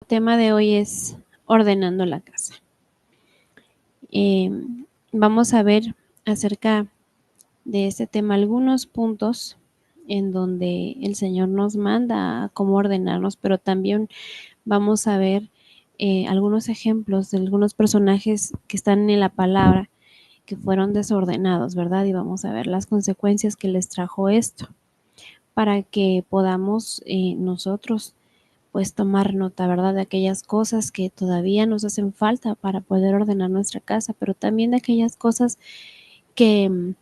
tema de hoy es ordenando la casa. Vamos a ver acerca de este tema algunos puntos en donde el Señor nos manda a cómo ordenarnos, pero también vamos a ver algunos ejemplos de algunos personajes que están en la palabra que fueron desordenados, ¿verdad? Y vamos a ver las consecuencias que les trajo esto para que podamos nosotros pues tomar nota, ¿verdad? De aquellas cosas que todavía nos hacen falta para poder ordenar nuestra casa, pero también de aquellas cosas que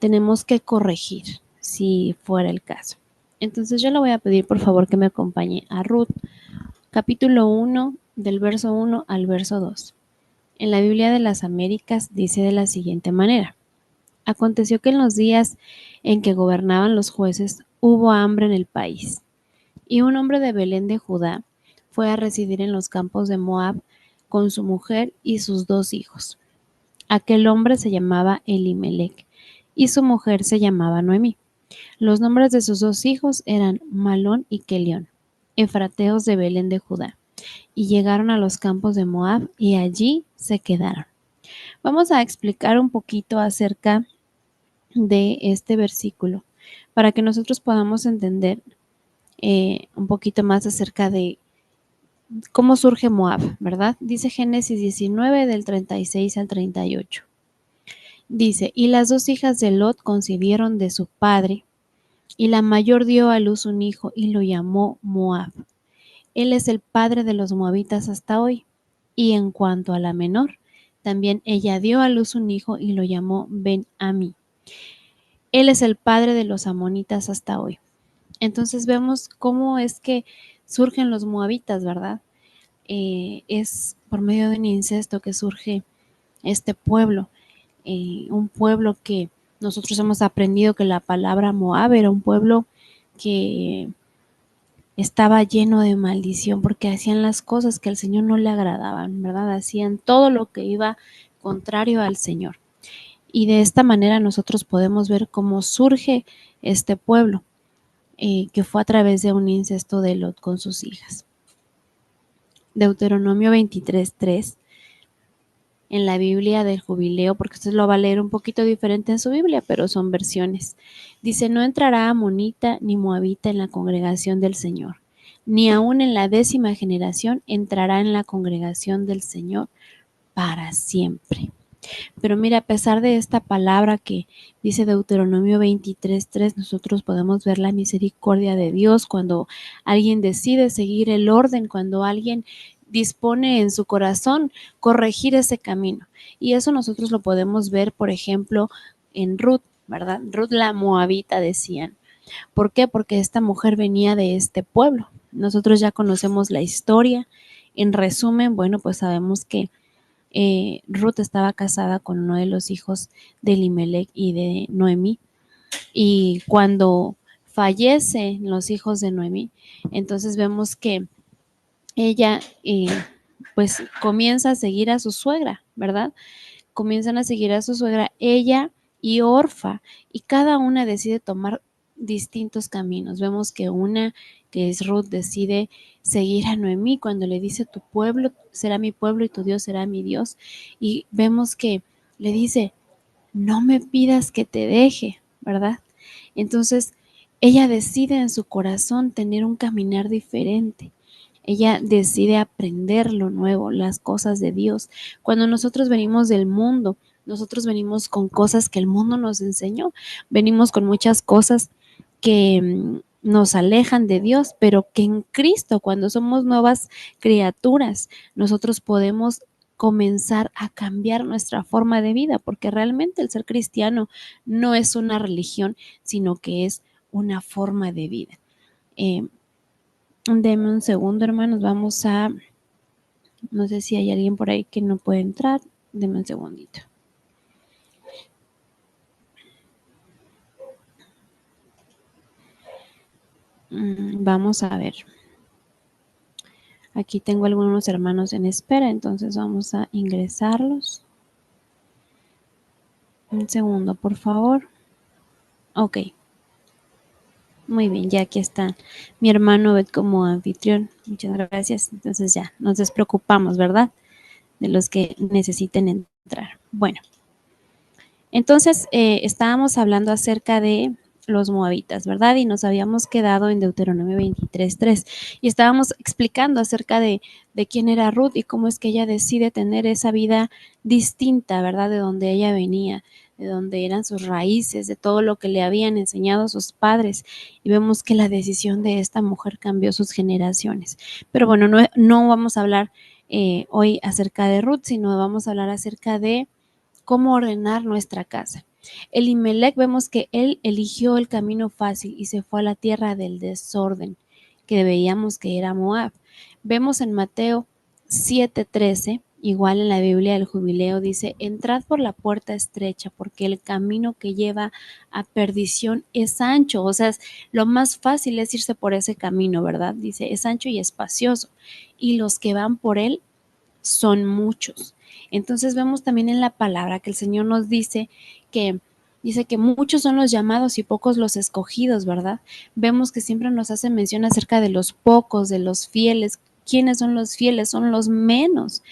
tenemos que corregir, si fuera el caso. Entonces yo le voy a pedir por favor que me acompañe a Ruth, capítulo 1, del verso 1 al verso 2. En la Biblia de las Américas dice de la siguiente manera: aconteció que en los días en que gobernaban los jueces hubo hambre en el país. Y un hombre de Belén de Judá fue a residir en los campos de Moab con su mujer y sus 2 hijos. Aquel hombre se llamaba Elimelec y su mujer se llamaba Noemí. Los nombres de sus 2 hijos eran Malón y Kelión, efrateos de Belén de Judá, y llegaron a los campos de Moab y allí se quedaron. Vamos a explicar un poquito acerca de este versículo para que nosotros podamos entender un poquito más acerca de cómo surge Moab, ¿verdad? Dice Génesis 19 del 36 al 38. Dice, y las 2 hijas de Lot concibieron de su padre, y la mayor dio a luz un hijo y lo llamó Moab. Él es el padre de los moabitas hasta hoy. Y en cuanto a la menor, también ella dio a luz un hijo y lo llamó Ben-Amí. Él es el padre de los amonitas hasta hoy. Entonces vemos cómo es que surgen los moabitas, ¿verdad? Es por medio de un incesto que surge este pueblo, un pueblo que nosotros hemos aprendido que la palabra Moab era un pueblo que estaba lleno de maldición porque hacían las cosas que al Señor no le agradaban, ¿verdad? Hacían todo lo que iba contrario al Señor. Y de esta manera nosotros podemos ver cómo surge este pueblo, que fue a través de un incesto de Lot con sus hijas. Deuteronomio 23:3, en la Biblia del Jubileo, porque usted lo va a leer un poquito diferente en su Biblia, pero son versiones. Dice, no entrará amonita ni moabita en la congregación del Señor, ni aun en la 10ª generación entrará en la congregación del Señor para siempre. Pero mira, a pesar de esta palabra que dice Deuteronomio 23:3, nosotros podemos ver la misericordia de Dios cuando alguien decide seguir el orden, cuando alguien dispone en su corazón corregir ese camino. Y eso nosotros lo podemos ver, por ejemplo, en Ruth, ¿verdad? Ruth la moabita decían. ¿Por qué? Porque esta mujer venía de este pueblo. Nosotros ya conocemos la historia. En resumen, bueno, pues sabemos que Ruth estaba casada con uno de los hijos de Elimelec y de Noemí. Y cuando fallecen los hijos de Noemí, entonces vemos que ella pues comienza a seguir a su suegra, ¿verdad? Comienzan a seguir a su suegra, ella y Orfa, y cada una decide tomar distintos caminos. Vemos que una, que es Ruth, decide seguir a Noemí cuando le dice, tu pueblo será mi pueblo y tu Dios será mi Dios. Y vemos que le dice, no me pidas que te deje, ¿verdad? Entonces, ella decide en su corazón tener un caminar diferente. Ella decide aprender lo nuevo, las cosas de Dios. Cuando nosotros venimos del mundo, nosotros venimos con cosas que el mundo nos enseñó. Venimos con muchas cosas que nos alejan de Dios, pero que en Cristo, cuando somos nuevas criaturas, nosotros podemos comenzar a cambiar nuestra forma de vida, porque realmente el ser cristiano no es una religión, sino que es una forma de vida. Deme un segundo, hermanos, vamos a, no sé si hay alguien por ahí que no puede entrar, deme un segundito. Vamos a ver. Aquí tengo algunos hermanos en espera, entonces vamos a ingresarlos. Un segundo, por favor. Ok. Muy bien, ya aquí está mi hermano Obed como anfitrión. Muchas gracias. Entonces ya nos despreocupamos, ¿verdad? De los que necesiten entrar. Bueno, entonces estábamos hablando acerca de los moabitas, ¿verdad? Y nos habíamos quedado en Deuteronomio 23:3 y estábamos explicando acerca de quién era Ruth y cómo es que ella decide tener esa vida distinta, ¿verdad? De donde ella venía, de donde eran sus raíces, de todo lo que le habían enseñado sus padres. Y vemos que la decisión de esta mujer cambió sus generaciones. Pero bueno, no vamos a hablar hoy acerca de Ruth, sino vamos a hablar acerca de cómo ordenar nuestra casa. Elimelech vemos que él eligió el camino fácil y se fue a la tierra del desorden, que veíamos que era Moab. Vemos en Mateo 7:13, igual en la Biblia del Jubileo, dice, entrad por la puerta estrecha, porque el camino que lleva a perdición es ancho. O sea, lo más fácil es irse por ese camino, ¿verdad? Dice, es ancho y espacioso, y los que van por él son muchos. Entonces vemos también en la palabra que el Señor nos dice que muchos son los llamados y pocos los escogidos, ¿verdad? Vemos que siempre nos hace mención acerca de los pocos, de los fieles. ¿Quiénes son los fieles? Son los menos,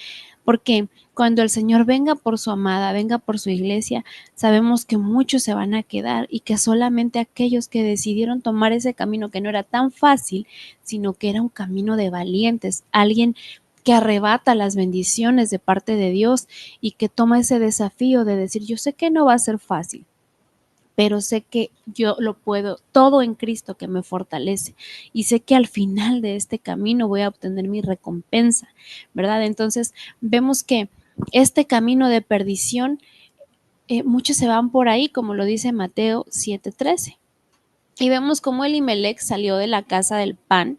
porque cuando el Señor venga por su amada, venga por su iglesia, sabemos que muchos se van a quedar y que solamente aquellos que decidieron tomar ese camino que no era tan fácil, sino que era un camino de valientes, alguien que arrebata las bendiciones de parte de Dios y que toma ese desafío de decir, yo sé que no va a ser fácil, pero sé que yo lo puedo todo en Cristo que me fortalece y sé que al final de este camino voy a obtener mi recompensa, ¿verdad? Entonces vemos que este camino de perdición, muchos se van por ahí, como lo dice Mateo 7:13. Y vemos cómo Elimelech salió de la casa del pan,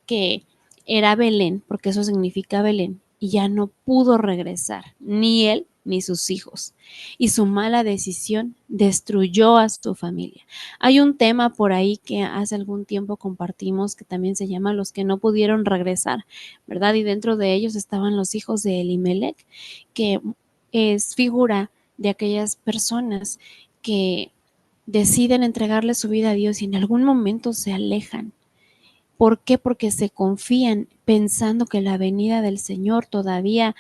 que era Belén, porque eso significa Belén, y ya no pudo regresar, ni él ni sus hijos. Y su mala decisión destruyó a su familia. Hay un tema por ahí que hace algún tiempo compartimos que también se llama los que no pudieron regresar, ¿verdad? Y dentro de ellos estaban los hijos de Elimelech, que es figura de aquellas personas que deciden entregarle su vida a Dios y en algún momento se alejan. ¿Por qué? Porque se confían pensando que la venida del Señor todavía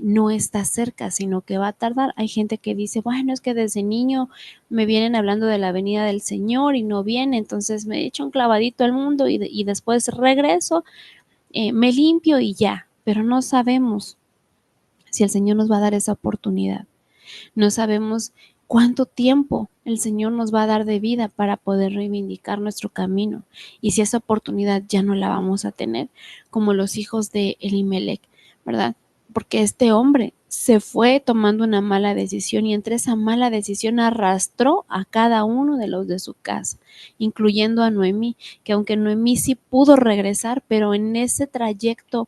no está cerca, sino que va a tardar. Hay gente que dice, bueno, es que desde niño me vienen hablando de la venida del Señor y no viene, entonces me echo un clavadito al mundo y después regreso, me limpio y ya, pero no sabemos si el Señor nos va a dar esa oportunidad. No sabemos cuánto tiempo el Señor nos va a dar de vida para poder reivindicar nuestro camino y si esa oportunidad ya no la vamos a tener, como los hijos de Elimelech, ¿verdad? Porque este hombre se fue tomando una mala decisión y entre esa mala decisión arrastró a cada uno de los de su casa, incluyendo a Noemí, que aunque Noemí sí pudo regresar, pero en ese trayecto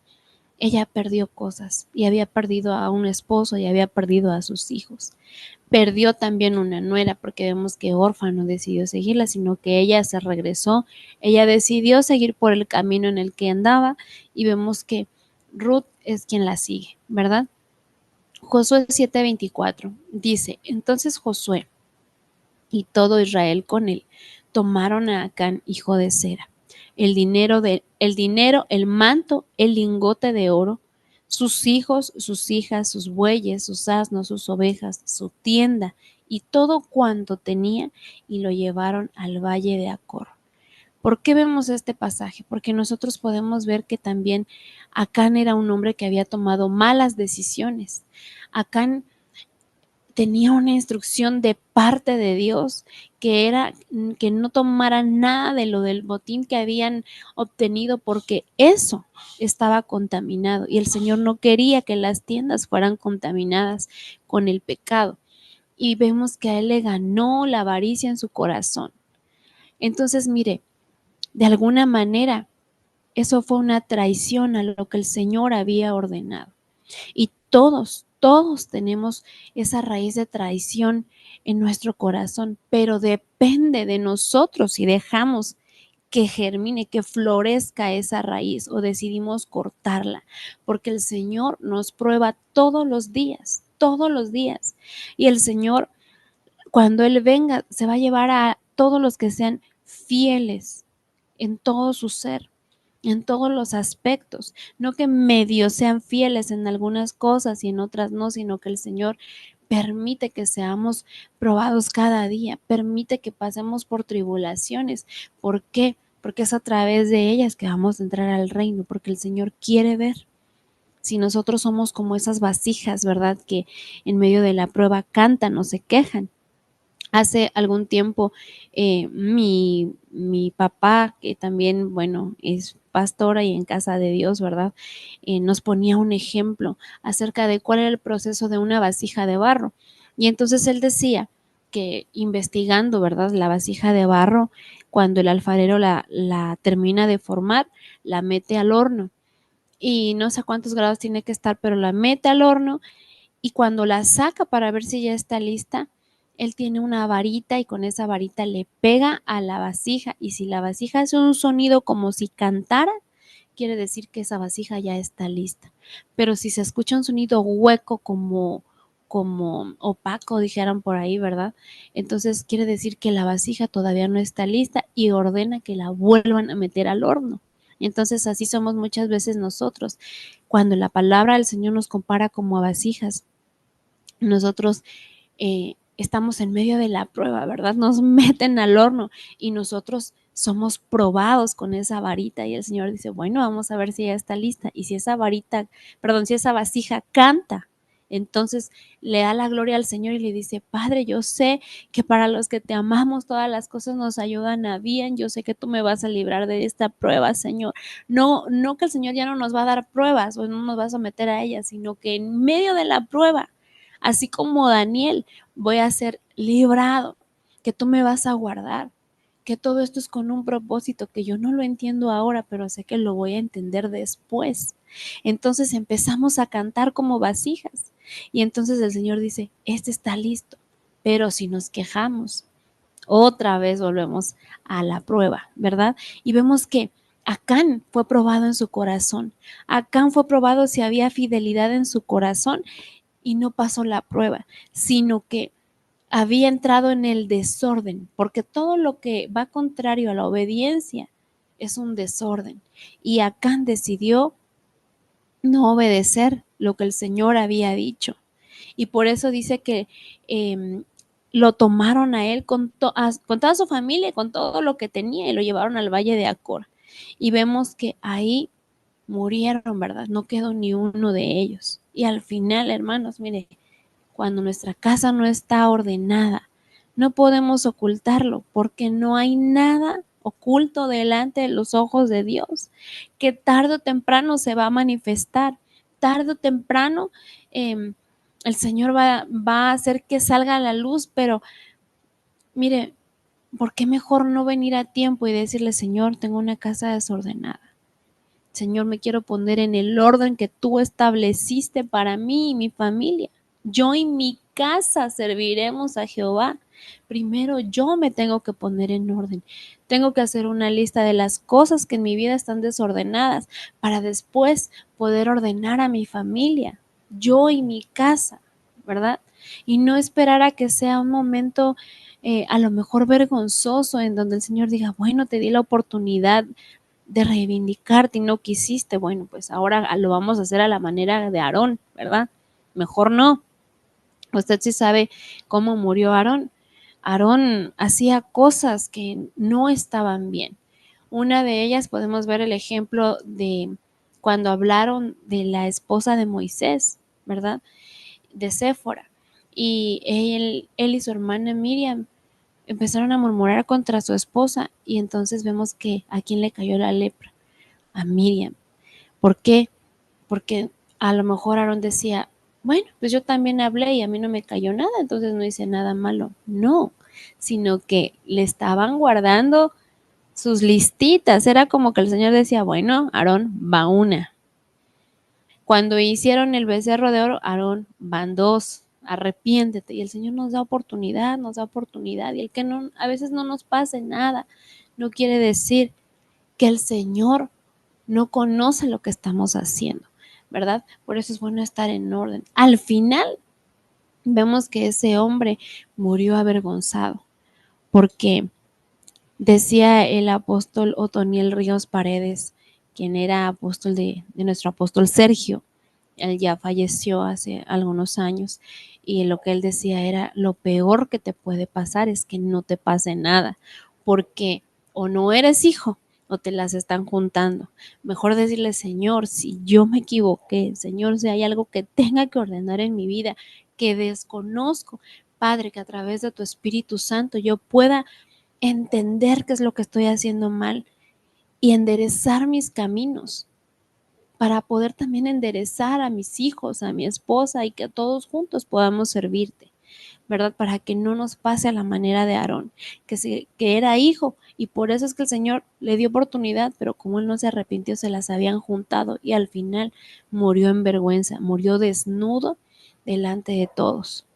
ella perdió cosas y había perdido a un esposo y había perdido a sus hijos. Perdió también una nuera porque vemos que Orfa no decidió seguirla, sino que ella se regresó, ella decidió seguir por el camino en el que andaba y vemos que Ruth es quien la sigue, ¿verdad? Josué 7:24 dice, entonces Josué y todo Israel con él tomaron a Acán, hijo de Sera, el dinero, el manto, el lingote de oro, sus hijos, sus hijas, sus bueyes, sus asnos, sus ovejas, su tienda y todo cuanto tenía y lo llevaron al valle de Acor. ¿Por qué vemos este pasaje? Porque nosotros podemos ver que también Acán era un hombre que había tomado malas decisiones. Acán tenía una instrucción de parte de Dios que era que no tomaran nada de lo del botín que habían obtenido porque eso estaba contaminado y el Señor no quería que las tiendas fueran contaminadas con el pecado. Y vemos que a él le ganó la avaricia en su corazón. Entonces, mire, de alguna manera eso fue una traición a lo que el Señor había ordenado. Y todos tenemos esa raíz de traición en nuestro corazón, pero depende de nosotros si dejamos que germine, que florezca esa raíz o decidimos cortarla, porque el Señor nos prueba todos los días, todos los días. Y el Señor, cuando Él venga, se va a llevar a todos los que sean fieles en todo su ser, en todos los aspectos, no que medio sean fieles en algunas cosas y en otras no, sino que el Señor permite que seamos probados cada día, permite que pasemos por tribulaciones. ¿Por qué? Porque es a través de ellas que vamos a entrar al reino, porque el Señor quiere ver si nosotros somos como esas vasijas, ¿verdad? Que en medio de la prueba cantan o se quejan. Hace algún tiempo mi papá, que también, bueno, es pastora y en casa de Dios, ¿verdad? Nos ponía un ejemplo acerca de cuál era el proceso de una vasija de barro. Y entonces él decía que investigando, ¿verdad? La vasija de barro, cuando el alfarero la termina de formar, la mete al horno. Y no sé a cuántos grados tiene que estar, pero la mete al horno y cuando la saca para ver si ya está lista, él tiene una varita y con esa varita le pega a la vasija y si la vasija hace un sonido como si cantara, quiere decir que esa vasija ya está lista. Pero si se escucha un sonido hueco como opaco, dijeran por ahí, ¿verdad? Entonces quiere decir que la vasija todavía no está lista y ordena que la vuelvan a meter al horno. Entonces así somos muchas veces nosotros. Cuando la palabra del Señor nos compara como a vasijas, nosotros estamos en medio de la prueba, ¿verdad? Nos meten al horno y nosotros somos probados con esa varita y el Señor dice, bueno, vamos a ver si ya está lista. Y si esa varita, perdón, si esa vasija canta, entonces le da la gloria al Señor y le dice, Padre, yo sé que para los que te amamos todas las cosas nos ayudan a bien, yo sé que tú me vas a librar de esta prueba, Señor. No, no que el Señor ya no nos va a dar pruebas o no nos va a someter a ellas, sino que en medio de la prueba, así como Daniel, voy a ser librado, que tú me vas a guardar, que todo esto es con un propósito que yo no lo entiendo ahora, pero sé que lo voy a entender después. Entonces empezamos a cantar como vasijas y entonces el Señor dice, este está listo, pero si nos quejamos, otra vez volvemos a la prueba, ¿verdad? Y vemos que Acán fue probado en su corazón. Acán fue probado si había fidelidad en su corazón y no pasó la prueba, sino que había entrado en el desorden, porque todo lo que va contrario a la obediencia es un desorden. Y Acán decidió no obedecer lo que el Señor había dicho. Y por eso dice que lo tomaron a él con toda su familia, con todo lo que tenía, y lo llevaron al valle de Acor. Y vemos que ahí murieron, ¿verdad? No quedó ni uno de ellos. Y al final, hermanos, mire, cuando nuestra casa no está ordenada, no podemos ocultarlo porque no hay nada oculto delante de los ojos de Dios, que tarde o temprano se va a manifestar, tarde o temprano el Señor va a hacer que salga a la luz, pero mire, ¿por qué mejor no venir a tiempo y decirle, Señor, tengo una casa desordenada? Señor, me quiero poner en el orden que tú estableciste para mí y mi familia. Yo y mi casa serviremos a Jehová. Primero yo me tengo que poner en orden. Tengo que hacer una lista de las cosas que en mi vida están desordenadas para después poder ordenar a mi familia, yo y mi casa, ¿verdad? Y no esperar a que sea un momento a lo mejor vergonzoso en donde el Señor diga, bueno, te di la oportunidad de reivindicarte y no quisiste, bueno, pues ahora lo vamos a hacer a la manera de Aarón, ¿verdad? Mejor no. Usted sí sabe cómo murió Aarón. Aarón hacía cosas que no estaban bien. Una de ellas podemos ver el ejemplo de cuando hablaron de la esposa de Moisés, ¿verdad? De Séfora. Y él y su hermana Miriam empezaron a murmurar contra su esposa y entonces vemos que a quién le cayó la lepra, a Miriam. ¿Por qué? Porque a lo mejor Aarón decía, bueno, pues yo también hablé y a mí no me cayó nada, entonces no hice nada malo. No, sino que le estaban guardando sus listitas. Era como que el Señor decía, bueno, Aarón, va una. Cuando hicieron el becerro de oro, Aarón, van dos. Arrepiéntete. Y el Señor nos da oportunidad. Y el que no, a veces no nos pase nada, no quiere decir que el Señor no conoce lo que estamos haciendo, ¿verdad? Por eso es bueno estar en orden. Al final, vemos que ese hombre murió avergonzado, porque Decía el apóstol Otoniel Ríos Paredes, quien era apóstol de nuestro apóstol Sergio. Él ya falleció hace algunos años y lo que él decía era: lo peor que te puede pasar es que no te pase nada, porque o no eres hijo o te las están juntando. Mejor decirle: Señor, si yo me equivoqué, Señor, si hay algo que tenga que ordenar en mi vida que desconozco, Padre, que a través de tu Espíritu Santo yo pueda entender qué es lo que estoy haciendo mal y enderezar mis caminos para poder también enderezar a mis hijos, a mi esposa, y que todos juntos podamos servirte, ¿verdad? Para que no nos pase a la manera de Aarón, que era hijo, y por eso es que el Señor le dio oportunidad, pero como él no se arrepintió, se las habían juntado y al final murió en vergüenza, murió desnudo delante de todos.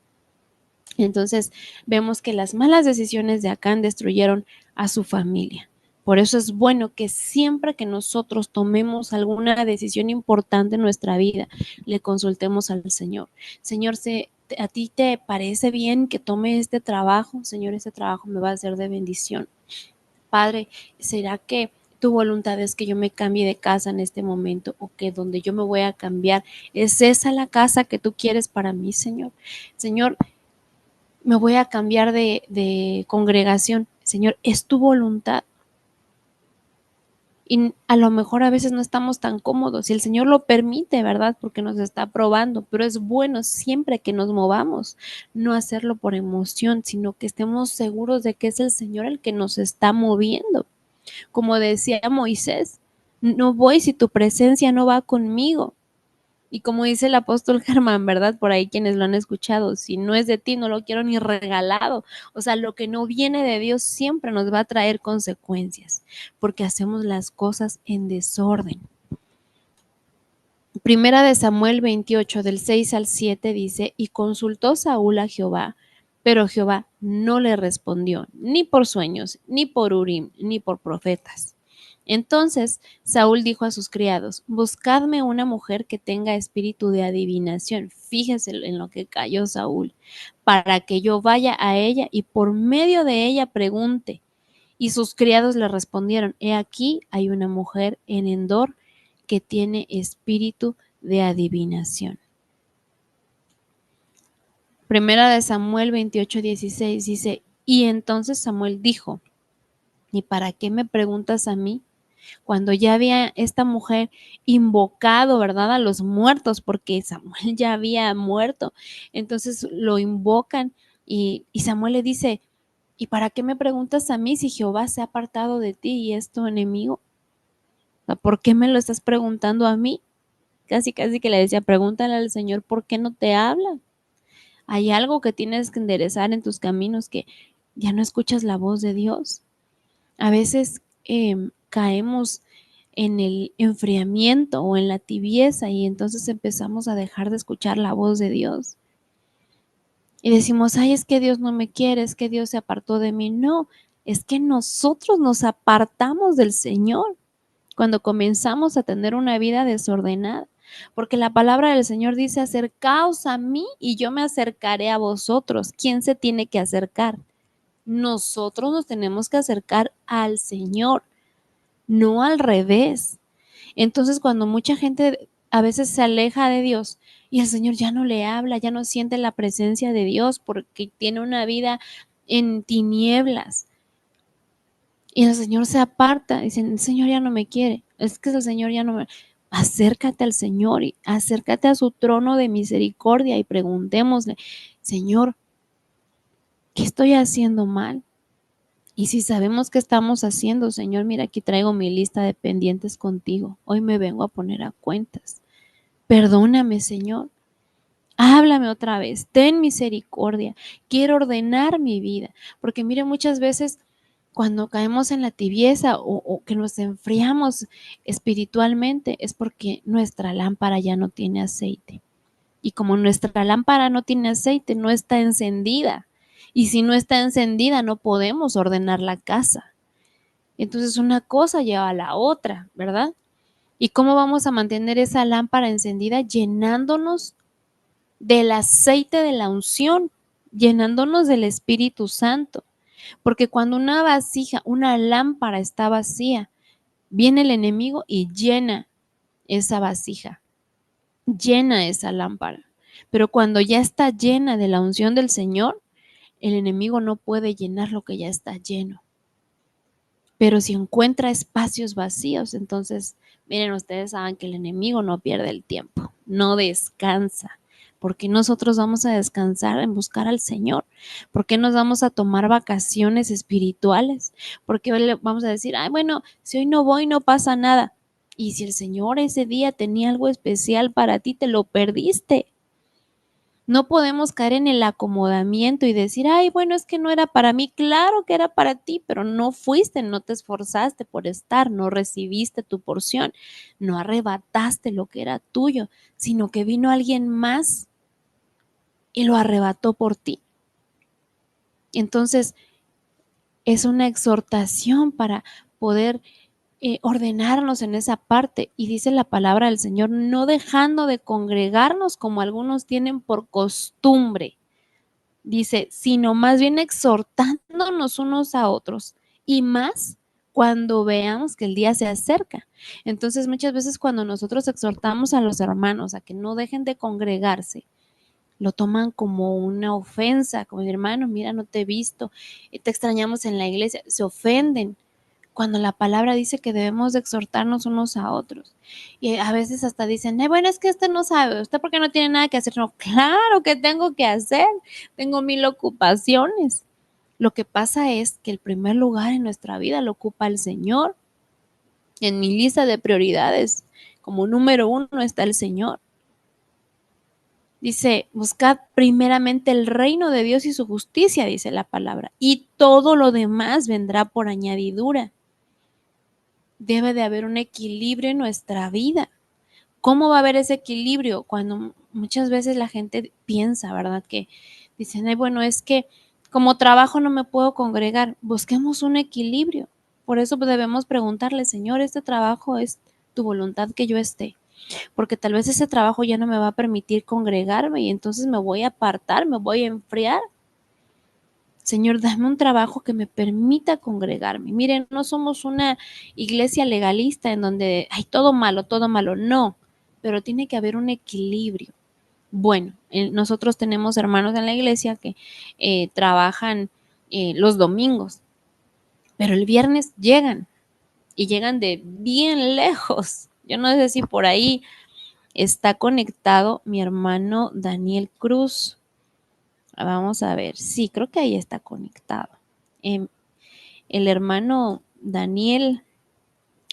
Entonces vemos que las malas decisiones de Acán destruyeron a su familia. Por eso es bueno que siempre que nosotros tomemos alguna decisión importante en nuestra vida, le consultemos al Señor. Señor, ¿a ti te parece bien que tome este trabajo? Señor, este trabajo me va a ser de bendición. Padre, ¿será que tu voluntad es que yo me cambie de casa en este momento, o que donde yo me voy a cambiar es esa la casa que tú quieres para mí, Señor? Señor, me voy a cambiar de congregación. Señor, es tu voluntad. Y a lo mejor a veces no estamos tan cómodos, y el Señor lo permite, ¿verdad? Porque nos está probando, pero es bueno siempre que nos movamos, no hacerlo por emoción, sino que estemos seguros de que es el Señor el que nos está moviendo. Como decía Moisés: no voy si tu presencia no va conmigo. Y como dice el apóstol Germán, ¿verdad? Por ahí quienes lo han escuchado: si no es de ti, no lo quiero ni regalado. O sea, lo que no viene de Dios siempre nos va a traer consecuencias, porque hacemos las cosas en desorden. Primera de Samuel 28, del 6 al 7 dice: y consultó Saúl a Jehová, pero Jehová no le respondió, ni por sueños, ni por Urim, ni por profetas. Entonces Saúl dijo a sus criados: buscadme una mujer que tenga espíritu de adivinación. Fíjese en lo que cayó Saúl, para que yo vaya a ella y por medio de ella pregunte. Y sus criados le respondieron: he aquí hay una mujer en Endor que tiene espíritu de adivinación. Primera de Samuel 28:16 dice: y entonces Samuel dijo: ¿y para qué me preguntas a mí? Cuando ya había esta mujer invocado, ¿verdad?, a los muertos, porque Samuel ya había muerto. Entonces lo invocan y Samuel le dice: ¿y para qué me preguntas a mí si Jehová se ha apartado de ti y es tu enemigo? O sea, ¿por qué me lo estás preguntando a mí? Casi, casi que le decía: pregúntale al Señor por qué no te habla. Hay algo que tienes que enderezar en tus caminos, que ya no escuchas la voz de Dios. A veces caemos en el enfriamiento o en la tibieza, y entonces empezamos a dejar de escuchar la voz de Dios. Y decimos: ay, es que Dios no me quiere, es que Dios se apartó de mí. No, es que nosotros nos apartamos del Señor cuando comenzamos a tener una vida desordenada. Porque la palabra del Señor dice: acercaos a mí y yo me acercaré a vosotros. ¿Quién se tiene que acercar? Nosotros nos tenemos que acercar al Señor, no al revés. Entonces, cuando mucha gente a veces se aleja de Dios y el Señor ya no le habla, ya no siente la presencia de Dios porque tiene una vida en tinieblas, y el Señor se aparta, dicen: el Señor ya no me quiere, es que el Señor ya no me... Acércate al Señor y acércate a su trono de misericordia y preguntémosle: Señor, ¿qué estoy haciendo mal? Y si sabemos qué estamos haciendo: Señor, mira, aquí traigo mi lista de pendientes contigo, hoy me vengo a poner a cuentas. Perdóname, Señor. Háblame otra vez, ten misericordia, quiero ordenar mi vida. Porque mire, muchas veces cuando caemos en la tibieza o que nos enfriamos espiritualmente, es porque nuestra lámpara ya no tiene aceite. Y como nuestra lámpara no tiene aceite, no está encendida. Y si no está encendida, no podemos ordenar la casa. Entonces una cosa lleva a la otra, ¿verdad? ¿Y cómo vamos a mantener esa lámpara encendida? Llenándonos del aceite de la unción, llenándonos del Espíritu Santo. Porque cuando una vasija, una lámpara está vacía, viene el enemigo y llena esa vasija, llena esa lámpara. Pero cuando ya está llena de la unción del Señor, el enemigo no puede llenar lo que ya está lleno. Pero si encuentra espacios vacíos, entonces, miren, ustedes saben que el enemigo no pierde el tiempo, no descansa. ¿Por qué nosotros vamos a descansar en buscar al Señor? ¿Por qué nos vamos a tomar vacaciones espirituales? ¿Por qué le vamos a decir, ay, bueno, si hoy no voy, no pasa nada? Y si el Señor ese día tenía algo especial para ti, te lo perdiste. No podemos caer en el acomodamiento y decir, ay, bueno, es que no era para mí. Claro que era para ti, pero no fuiste, no te esforzaste por estar, no recibiste tu porción, no arrebataste lo que era tuyo, sino que vino alguien más y lo arrebató por ti. Entonces, es una exhortación para poder ordenarnos en esa parte. Y dice la palabra del Señor, no dejando de congregarnos como algunos tienen por costumbre. Dice, sino más bien exhortándonos unos a otros y más cuando veamos que el día se acerca. Entonces, muchas veces cuando nosotros exhortamos a los hermanos a que no dejen de congregarse, lo toman como una ofensa, como hermano, mira, no te he visto, te extrañamos en la iglesia, se ofenden cuando la palabra dice que debemos de exhortarnos unos a otros. Y a veces hasta dicen, bueno, es que usted no sabe, usted porque no tiene nada que hacer. No, claro que tengo que hacer, tengo 1000 ocupaciones. Lo que pasa es que el primer lugar en nuestra vida lo ocupa el Señor. En mi lista de prioridades, como número 1 está el Señor. Dice, buscad primeramente el reino de Dios y su justicia, dice la palabra, y todo lo demás vendrá por añadidura. Debe de haber un equilibrio en nuestra vida. ¿Cómo va a haber ese equilibrio? Cuando muchas veces la gente piensa, ¿verdad? Que dicen, bueno, es que como trabajo no me puedo congregar. Busquemos un equilibrio. Por eso debemos preguntarle, Señor, ¿este trabajo es tu voluntad que yo esté? Porque tal vez ese trabajo ya no me va a permitir congregarme y entonces me voy a apartar, me voy a enfriar. Señor, dame un trabajo que me permita congregarme. Miren, no somos una iglesia legalista en donde hay todo malo, no, pero tiene que haber un equilibrio. Bueno, nosotros tenemos hermanos en la iglesia que trabajan los domingos, pero el viernes llegan y llegan de bien lejos. Yo no sé si por ahí está conectado mi hermano Daniel Cruz. Vamos a ver, sí, creo que ahí está conectado. El hermano Daniel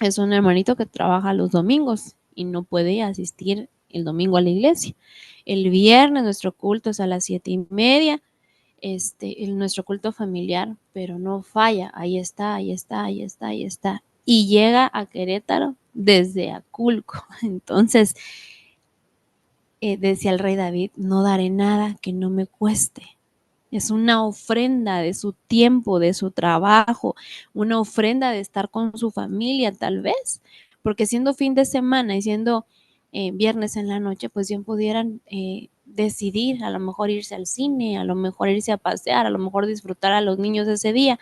es un hermanito que trabaja los domingos y no puede asistir el domingo a la iglesia. El viernes nuestro culto es a las 7:30, nuestro culto familiar, pero no falla, ahí está, ahí está, ahí está, ahí está. Y llega a Querétaro desde Aculco. Entonces, decía el rey David, no daré nada que no me cueste. Es una ofrenda de su tiempo, de su trabajo, una ofrenda de estar con su familia tal vez, porque siendo fin de semana y siendo viernes en la noche, pues bien pudieran decidir a lo mejor irse al cine, a lo mejor irse a pasear, a lo mejor disfrutar a los niños ese día,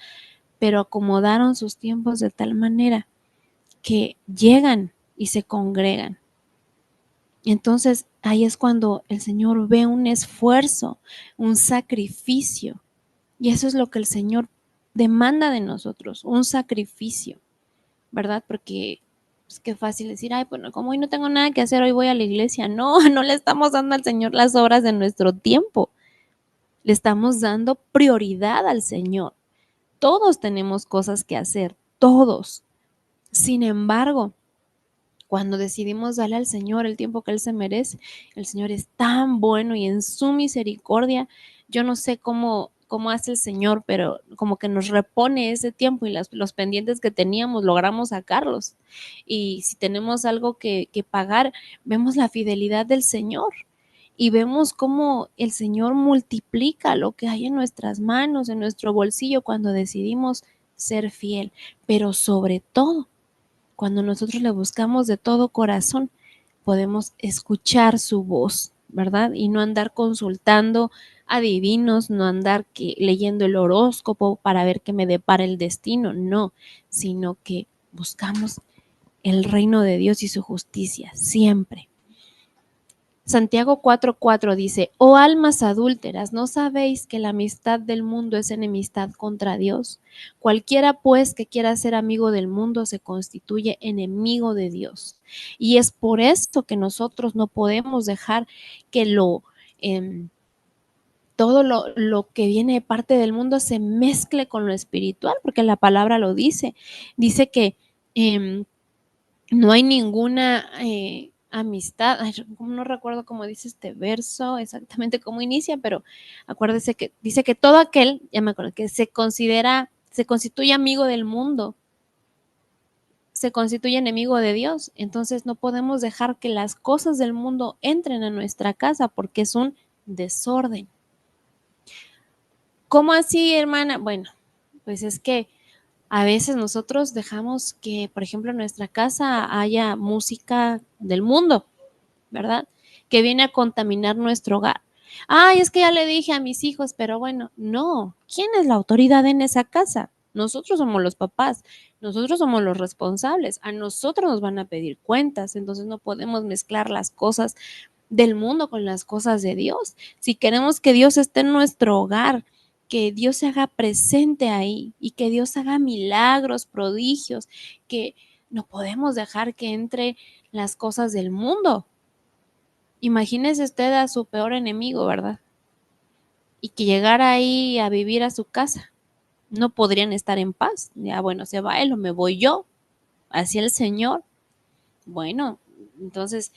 pero acomodaron sus tiempos de tal manera que llegan y se congregan. Entonces ahí es cuando el Señor ve un esfuerzo, un sacrificio. Y eso es lo que el Señor demanda de nosotros, un sacrificio, ¿verdad? Porque es que fácil decir, ay, bueno, como hoy no tengo nada que hacer, hoy voy a la iglesia. No, no le estamos dando al Señor las obras de nuestro tiempo. Le estamos dando prioridad al Señor. Todos tenemos cosas que hacer, todos. Sin embargo, cuando decidimos darle al Señor el tiempo que Él se merece, el Señor es tan bueno y en su misericordia, yo no sé cómo hace el Señor, pero como que nos repone ese tiempo y los pendientes que teníamos, logramos sacarlos. Y si tenemos algo que pagar, vemos la fidelidad del Señor y vemos cómo el Señor multiplica lo que hay en nuestras manos, en nuestro bolsillo, cuando decidimos ser fiel, pero sobre todo cuando nosotros le buscamos de todo corazón, podemos escuchar su voz, ¿verdad? Y no andar consultando adivinos, no andar leyendo el horóscopo para ver qué me depara el destino, no, sino que buscamos el reino de Dios y su justicia siempre. Santiago 4:4 dice, oh almas adúlteras, ¿no sabéis que la amistad del mundo es enemistad contra Dios? Cualquiera pues que quiera ser amigo del mundo se constituye enemigo de Dios. Y es por esto que nosotros no podemos dejar que todo lo que viene de parte del mundo se mezcle con lo espiritual, porque la palabra lo dice. Dice que no hay ninguna amistad, ay, no recuerdo cómo dice este verso, exactamente cómo inicia, pero acuérdese que dice que todo aquel, ya me acuerdo, que se constituye amigo del mundo, se constituye enemigo de Dios. Entonces no podemos dejar que las cosas del mundo entren a nuestra casa porque es un desorden. ¿Cómo así, hermana? Bueno, pues es que a veces nosotros dejamos que, por ejemplo, en nuestra casa haya música del mundo, ¿verdad? Que viene a contaminar nuestro hogar. Ay, es que ya le dije a mis hijos, pero bueno, no. ¿Quién es la autoridad en esa casa? Nosotros somos los papás, nosotros somos los responsables, a nosotros nos van a pedir cuentas, entonces no podemos mezclar las cosas del mundo con las cosas de Dios. Si queremos que Dios esté en nuestro hogar, que Dios se haga presente ahí y que Dios haga milagros, prodigios, que no podemos dejar que entre las cosas del mundo. Imagínese usted a su peor enemigo, ¿verdad? Y que llegara ahí a vivir a su casa. No podrían estar en paz. Ya, bueno, se va él o me voy yo hacia el Señor. Bueno, entonces,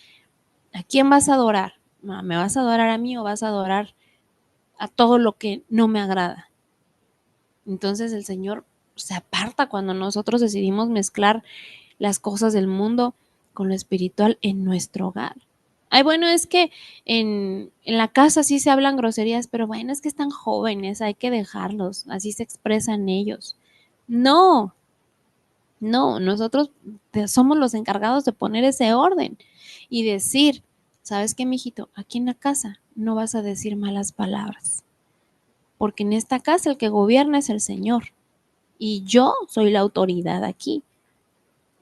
¿a quién vas a adorar? ¿Me vas a adorar a mí o vas a adorar a todo lo que no me agrada? Entonces el Señor se aparta cuando nosotros decidimos mezclar las cosas del mundo con lo espiritual en nuestro hogar. Ay, bueno, es que en la casa sí se hablan groserías, pero bueno, es que están jóvenes, hay que dejarlos, así se expresan ellos. No, no, nosotros somos los encargados de poner ese orden y decir, ¿sabes qué, mijito? Aquí en la casa no vas a decir malas palabras, porque en esta casa el que gobierna es el Señor y yo soy la autoridad aquí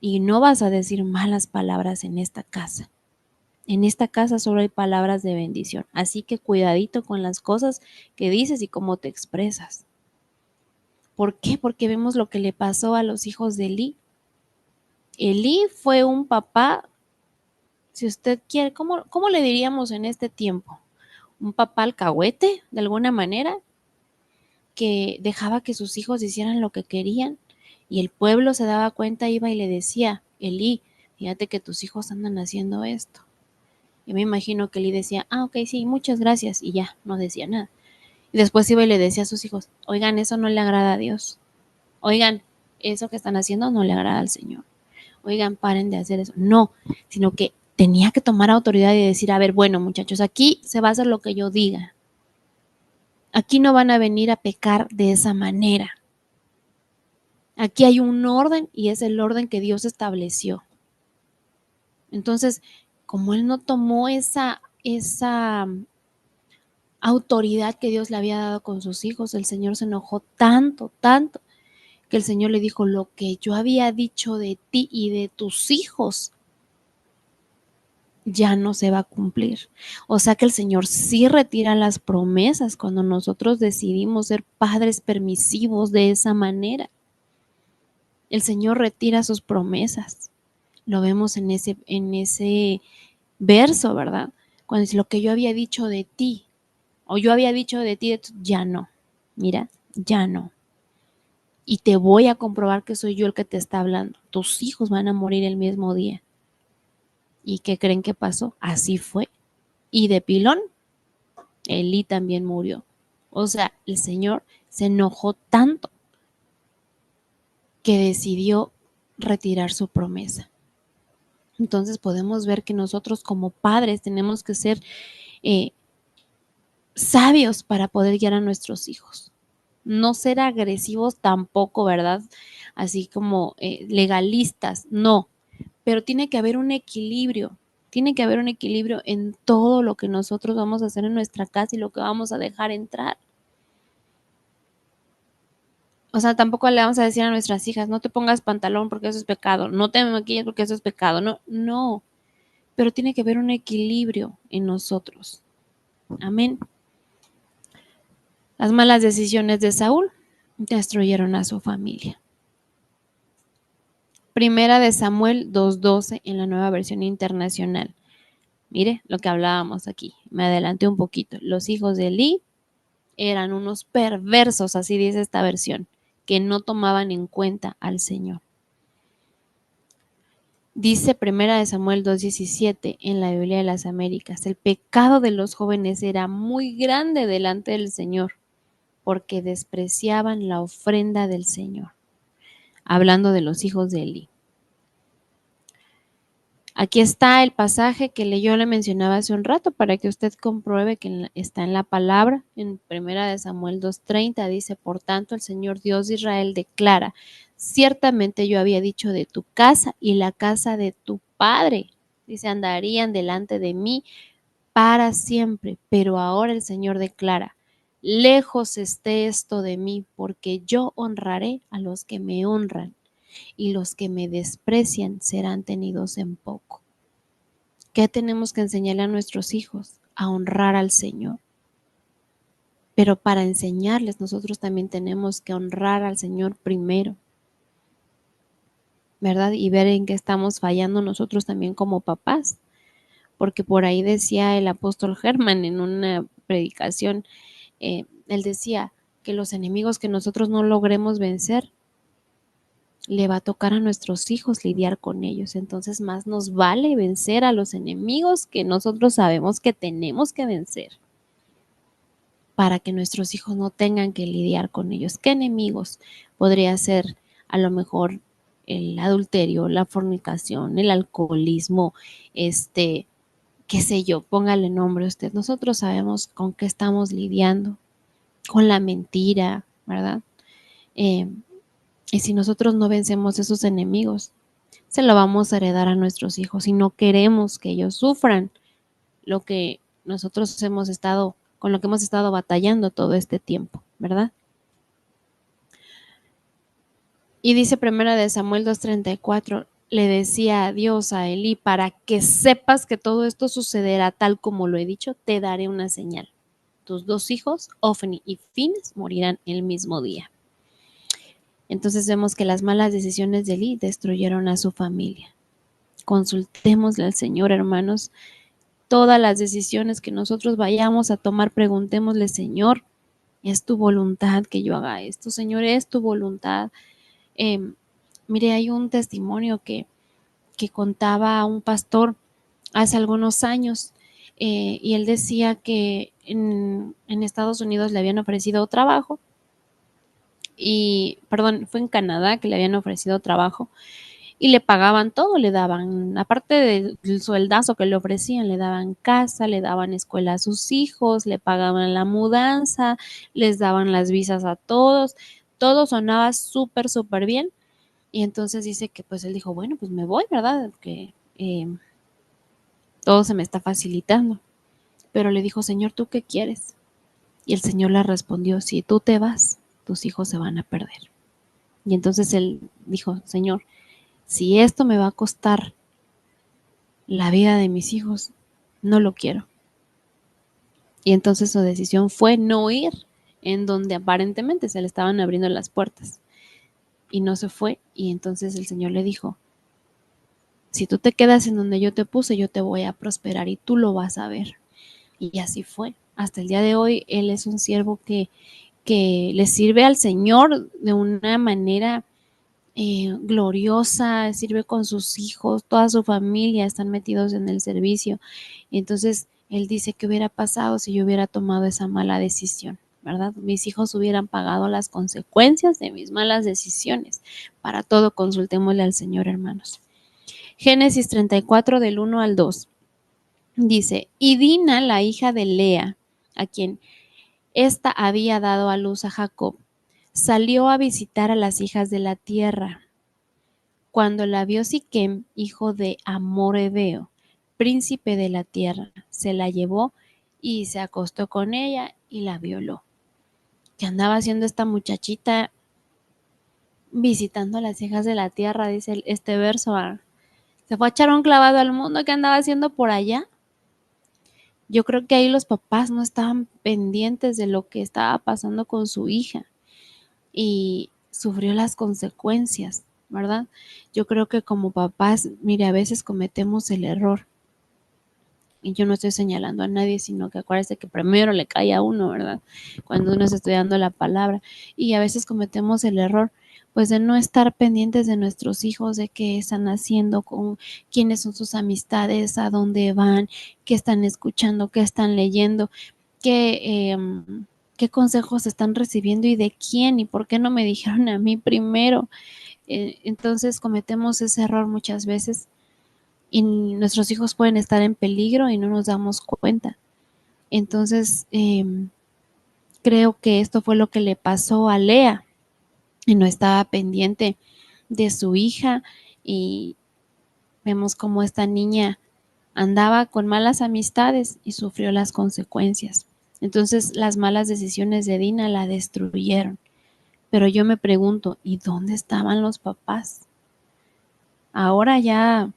y no vas a decir malas palabras en esta casa. En esta casa solo hay palabras de bendición, así que cuidadito con las cosas que dices y cómo te expresas. ¿Por qué? Porque vemos lo que le pasó a los hijos de Elí. Elí fue un papá, si usted quiere, ¿cómo le diríamos en este tiempo? Un papá alcahuete, de alguna manera, que dejaba que sus hijos hicieran lo que querían y el pueblo se daba cuenta, iba y le decía, Elí, fíjate que tus hijos andan haciendo esto. Yo me imagino que Elí decía, ok, sí, muchas gracias, y ya, no decía nada. Y después iba y le decía a sus hijos, oigan, eso no le agrada a Dios. Oigan, eso que están haciendo no le agrada al Señor. Oigan, paren de hacer eso. No, sino que tenía que tomar autoridad y decir, a ver, bueno, muchachos, aquí se va a hacer lo que yo diga. Aquí no van a venir a pecar de esa manera. Aquí hay un orden y es el orden que Dios estableció. Entonces, como él no tomó esa autoridad que Dios le había dado con sus hijos, el Señor se enojó tanto, tanto, que el Señor le dijo, lo que yo había dicho de ti y de tus hijos ya no se va a cumplir. O sea que el Señor sí retira las promesas cuando nosotros decidimos ser padres permisivos de esa manera. El Señor retira sus promesas. Lo vemos en ese verso, ¿verdad? Cuando dice lo que yo había dicho de ti, o yo había dicho de ti, ya no. Mira, ya no. Y te voy a comprobar que soy yo el que te está hablando. Tus hijos van a morir el mismo día. ¿Y qué creen que pasó? Así fue. Y de pilón, Elí también murió. O sea, el Señor se enojó tanto que decidió retirar su promesa. Entonces podemos ver que nosotros como padres tenemos que ser sabios para poder guiar a nuestros hijos. No ser agresivos tampoco, ¿verdad? Así como legalistas, no. Pero tiene que haber un equilibrio. Tiene que haber un equilibrio en todo lo que nosotros vamos a hacer en nuestra casa y lo que vamos a dejar entrar. O sea, tampoco le vamos a decir a nuestras hijas, no te pongas pantalón porque eso es pecado, no te maquilles porque eso es pecado, no, pero tiene que haber un equilibrio en nosotros. Amén. Las malas decisiones de Saúl destruyeron a su familia. Primera de Samuel 2:12 en la Nueva Versión Internacional. Mire lo que hablábamos aquí. Me adelanté un poquito. Los hijos de Elí eran unos perversos, así dice esta versión, que no tomaban en cuenta al Señor. Dice Primera de Samuel 2:17 en la Biblia de las Américas, el pecado de los jóvenes era muy grande delante del Señor, porque despreciaban la ofrenda del Señor. Hablando de los hijos de Elí. Aquí está el pasaje que yo le mencionaba hace un rato para que usted compruebe que está en la palabra. En Primera de Samuel 2:30 dice, por tanto el Señor Dios de Israel declara, ciertamente yo había dicho de tu casa y la casa de tu padre, dice, andarían delante de mí para siempre, pero ahora el Señor declara, lejos esté esto de mí, porque yo honraré a los que me honran y los que me desprecian serán tenidos en poco. ¿Qué tenemos que enseñarle a nuestros hijos? A honrar al Señor. Pero para enseñarles nosotros también tenemos que honrar al Señor primero, ¿verdad? Y ver en qué estamos fallando nosotros también como papás. Porque por ahí decía el apóstol Germán en una predicación, él decía que los enemigos que nosotros no logremos vencer, le va a tocar a nuestros hijos lidiar con ellos. Entonces más nos vale vencer a los enemigos que nosotros sabemos que tenemos que vencer para que nuestros hijos no tengan que lidiar con ellos. ¿Qué enemigos? Podría ser a lo mejor el adulterio, la fornicación, el alcoholismo, qué sé yo, póngale nombre a usted. Nosotros sabemos con qué estamos lidiando, con la mentira, ¿verdad? Y si nosotros no vencemos esos enemigos, se lo vamos a heredar a nuestros hijos y no queremos que ellos sufran lo que nosotros con lo que hemos estado batallando todo este tiempo, ¿verdad? Y dice Primera de Samuel 2:34, le decía a Dios a Elí, para que sepas que todo esto sucederá tal como lo he dicho, te daré una señal. Tus dos hijos, Ofni y Fines, morirán el mismo día. Entonces vemos que las malas decisiones de Elí destruyeron a su familia. Consultémosle al Señor, hermanos. Todas las decisiones que nosotros vayamos a tomar, preguntémosle, Señor, ¿es tu voluntad que yo haga esto? Señor, ¿es tu voluntad? Mire, hay un testimonio que contaba un pastor hace algunos años y él decía que en Estados Unidos le habían ofrecido trabajo fue en Canadá que le habían ofrecido trabajo y le pagaban todo, le daban, aparte del sueldazo que le ofrecían, le daban casa, le daban escuela a sus hijos, le pagaban la mudanza, les daban las visas a todos, todo sonaba súper, súper bien. Y entonces dice que pues él dijo, bueno, pues me voy, ¿verdad? Que todo se me está facilitando. Pero le dijo, Señor, ¿tú qué quieres? Y el Señor le respondió, si tú te vas, tus hijos se van a perder. Y entonces él dijo, Señor, si esto me va a costar la vida de mis hijos, no lo quiero. Y entonces su decisión fue no ir en donde aparentemente se le estaban abriendo las puertas. Y no se fue. Y entonces el Señor le dijo, si tú te quedas en donde yo te puse, yo te voy a prosperar y tú lo vas a ver. Y así fue. Hasta el día de hoy, él es un siervo que le sirve al Señor de una manera gloriosa, sirve con sus hijos, toda su familia están metidos en el servicio. Y entonces él dice, ¿qué hubiera pasado si yo hubiera tomado esa mala decisión? ¿Verdad? Mis hijos hubieran pagado las consecuencias de mis malas decisiones. Para todo, consultémosle al Señor, hermanos. Génesis 34 del 1 al 2. Dice, y Dina, la hija de Lea, a quien ésta había dado a luz a Jacob, salió a visitar a las hijas de la tierra. Cuando la vio Siquem, hijo de Amor Hebeo, príncipe de la tierra, se la llevó y se acostó con ella y la violó. ¿Qué andaba haciendo esta muchachita visitando a las hijas de la tierra? Dice este verso. Se fue a echar un clavado al mundo. ¿Qué andaba haciendo por allá? Yo creo que ahí los papás no estaban pendientes de lo que estaba pasando con su hija y sufrió las consecuencias, ¿verdad? Yo creo que como papás, mire, a veces cometemos el error. Y yo no estoy señalando a nadie, sino que acuérdese que primero le cae a uno, ¿verdad? Cuando uno está estudiando la palabra. Y a veces cometemos el error, pues de no estar pendientes de nuestros hijos, de qué están haciendo, con quiénes son sus amistades, a dónde van, qué están escuchando, qué están leyendo, qué consejos están recibiendo y de quién y por qué no me dijeron a mí primero. Entonces cometemos ese error muchas veces y nuestros hijos pueden estar en peligro y no nos damos cuenta. Entonces, creo que esto fue lo que le pasó a Lea y no estaba pendiente de su hija y vemos cómo esta niña andaba con malas amistades y sufrió las consecuencias. Entonces, las malas decisiones de Dina la destruyeron. Pero yo me pregunto, ¿y dónde estaban los papás? Ahora ya,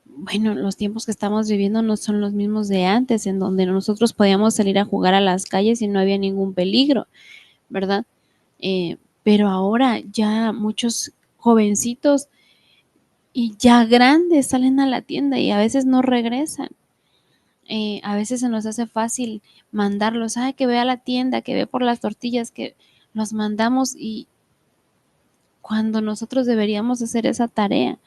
bueno, los tiempos que estamos viviendo no son los mismos de antes, en donde nosotros podíamos salir a jugar a las calles y no había ningún peligro, ¿verdad? Pero ahora ya muchos jovencitos y ya grandes salen a la tienda y a veces no regresan. A veces se nos hace fácil mandarlos, ay, que ve a la tienda, que ve por las tortillas, que los mandamos y cuando nosotros deberíamos hacer esa tarea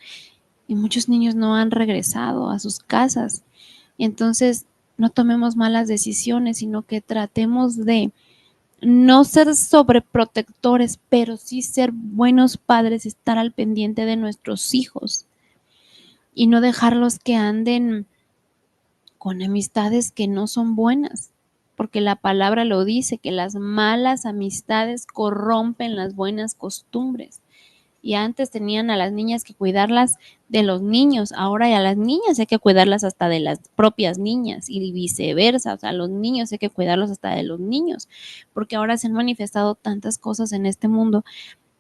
y muchos niños no han regresado a sus casas. Entonces, no tomemos malas decisiones, sino que tratemos de no ser sobreprotectores, pero sí ser buenos padres, estar al pendiente de nuestros hijos y no dejarlos que anden con amistades que no son buenas, porque la palabra lo dice, que las malas amistades corrompen las buenas costumbres. Y antes tenían a las niñas que cuidarlas de los niños, ahora ya las niñas hay que cuidarlas hasta de las propias niñas y viceversa, o sea, los niños hay que cuidarlos hasta de los niños, porque ahora se han manifestado tantas cosas en este mundo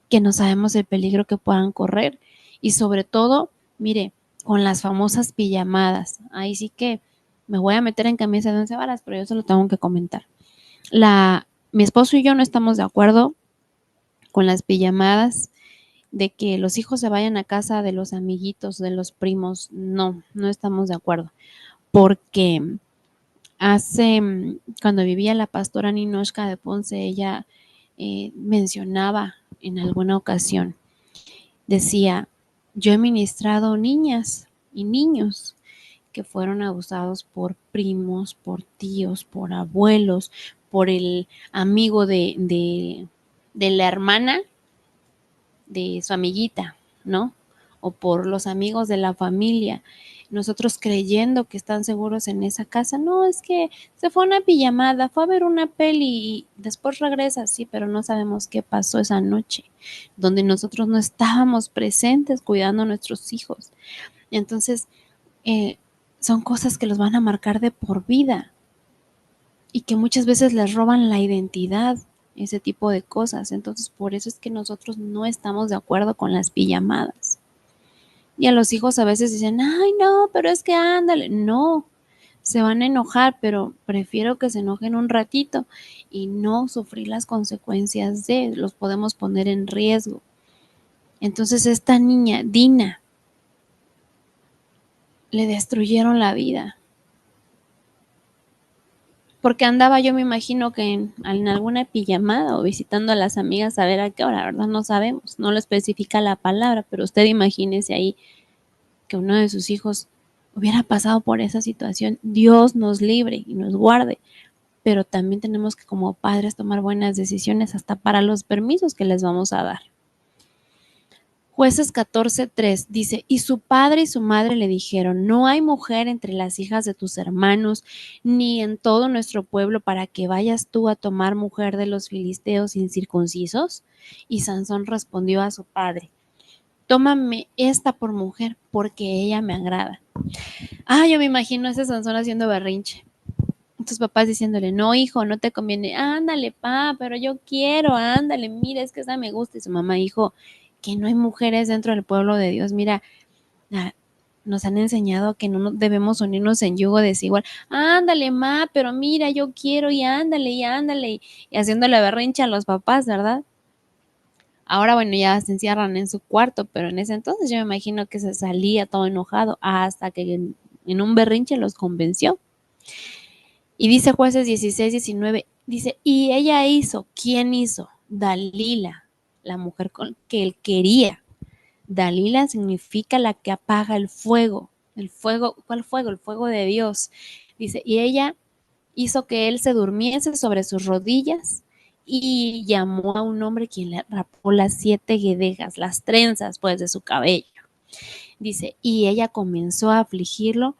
que no sabemos el peligro que puedan correr y sobre todo, mire, con las famosas pijamadas, ahí sí que me voy a meter en camisa de 11 varas, pero yo se lo tengo que comentar. Mi esposo y yo no estamos de acuerdo con las pijamadas de que los hijos se vayan a casa de los amiguitos, de los primos, no estamos de acuerdo, porque cuando vivía la pastora Ninoshka de Ponce, ella mencionaba en alguna ocasión, decía, yo he ministrado niñas y niños que fueron abusados por primos, por tíos, por abuelos, por el amigo de la hermana de su amiguita, ¿no? O por los amigos de la familia. Nosotros creyendo que están seguros en esa casa. No, es que se fue a una pijamada, fue a ver una peli y después regresa, sí, pero no sabemos qué pasó esa noche, donde nosotros no estábamos presentes cuidando a nuestros hijos. Entonces, eh, son cosas que los van a marcar de por vida y que muchas veces les roban la identidad, ese tipo de cosas. Entonces, por eso es que nosotros no estamos de acuerdo con las pijamadas. Y a los hijos a veces dicen, ay, no, pero es que ándale. No, se van a enojar, pero prefiero que se enojen un ratito y no sufrir las consecuencias los podemos poner en riesgo. Entonces, esta niña, Dina, le destruyeron la vida. Porque andaba yo me imagino que en alguna pijamada o visitando a las amigas a ver a qué hora, ¿verdad? No sabemos, no lo especifica la palabra, pero usted imagínese ahí que uno de sus hijos hubiera pasado por esa situación. Dios nos libre y nos guarde, pero también tenemos que como padres tomar buenas decisiones hasta para los permisos que les vamos a dar. Jueces 14:3 dice, y su padre y su madre le dijeron, no hay mujer entre las hijas de tus hermanos, ni en todo nuestro pueblo para que vayas tú a tomar mujer de los filisteos incircuncisos. Y Sansón respondió a su padre, tómame esta por mujer, porque ella me agrada. Yo me imagino a ese Sansón haciendo berrinche. Tus papás diciéndole, no, hijo, no te conviene. Ándale, pa, pero yo quiero, ándale, mira, es que esa me gusta. Y su mamá dijo que no hay mujeres dentro del pueblo de Dios. Mira, nos han enseñado que no debemos unirnos en yugo desigual. Ándale, ma, pero mira, yo quiero y ándale, y haciéndole berrinche a los papás, ¿verdad? Ahora, bueno, ya se encierran en su cuarto, pero en ese entonces yo me imagino que se salía todo enojado hasta que en un berrinche los convenció. Y dice Jueces 16-19, dice, y ella hizo, ¿quién hizo? Dalila, la mujer que él quería. Dalila significa la que apaga el fuego. El fuego, ¿cuál fuego? El fuego de Dios. Dice, y ella hizo que él se durmiese sobre sus rodillas y llamó a un hombre quien le rapó las 7 guedejas, las trenzas pues de su cabello. Dice, y ella comenzó a afligirlo,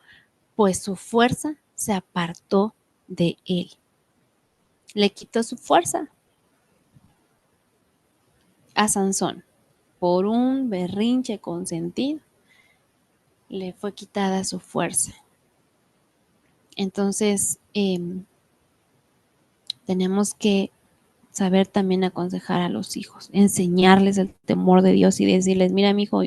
pues su fuerza se apartó de él. Le quitó su fuerza a Sansón por un berrinche consentido. Le fue quitada su fuerza. Entonces, tenemos que saber también aconsejar a los hijos, enseñarles el temor de Dios y decirles, mira, mi hijo,